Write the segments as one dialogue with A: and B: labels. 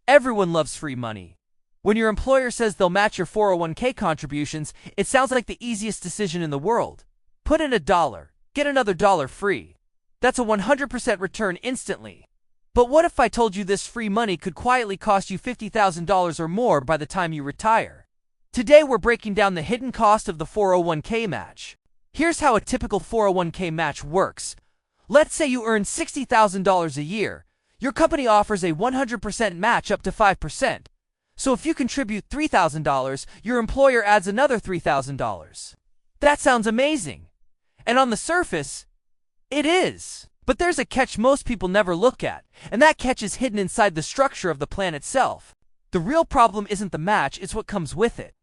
A: Everyone loves free money. When your employer says they'll match your 401k contributions, it sounds like the easiest decision in the world. Put in $1, get another dollar free. That's a 100% return instantly. But what if I told you this free money could quietly cost you $50,000 or more by the time you retire? Today we're breaking down the hidden cost of the 401k match. Here's how a typical 401k match works. Let's say you earn $60,000 a year. Your company offers a 100% match up to 5%. So if you contribute $3,000, your employer adds another $3,000. That sounds amazing. And on the surface, it is. But there's a catch most people never look at, and that catch is hidden inside the structure of the plan itself. The real problem isn't the match, it's what comes with it.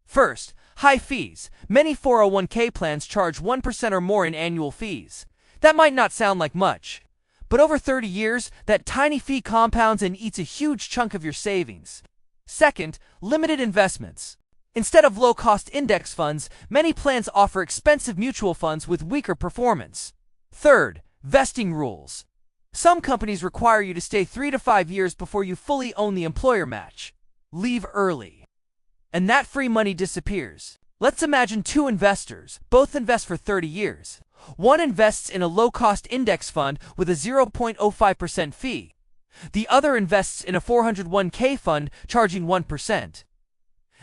A: First, high fees. Many 401k plans charge 1% or more in annual fees. That might not sound like much, but over 30 years, that tiny fee compounds and eats a huge chunk of your savings. Second, limited investments. Instead of low-cost index funds, many plans offer expensive mutual funds with weaker performance. Third, vesting rules. Some companies require you to stay 3 to 5 years before you fully own the employer match. Leave early, and that free money disappears. Let's imagine two investors. Both invest for 30 years. One invests in a low-cost index fund with a 0.05% fee. The other invests in a 401k fund charging 1%.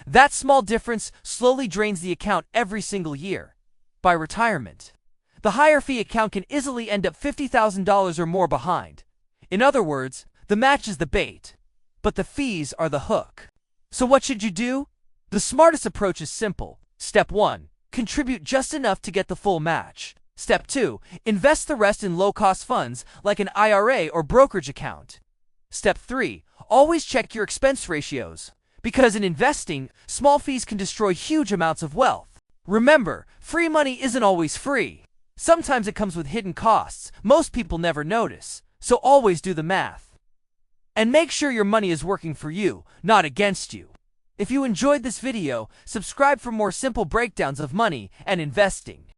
A: That small difference slowly drains the account every single year. By retirement, the higher fee account can easily end up $50,000 or more behind. In other words, the match is the bait, but the fees are the hook. So what should you do? The smartest approach is simple. Step 1. Contribute just enough to get the full match. Step 2. Invest the rest in low-cost funds like an IRA or brokerage account. Step 3. Always check your expense ratios, because in investing, small fees can destroy huge amounts of wealth. Remember, free money isn't always free. Sometimes it comes with hidden costs most people never notice, so always do the math. And make sure your money is working for you, not against you. If you enjoyed this video, subscribe for more simple breakdowns of money and investing.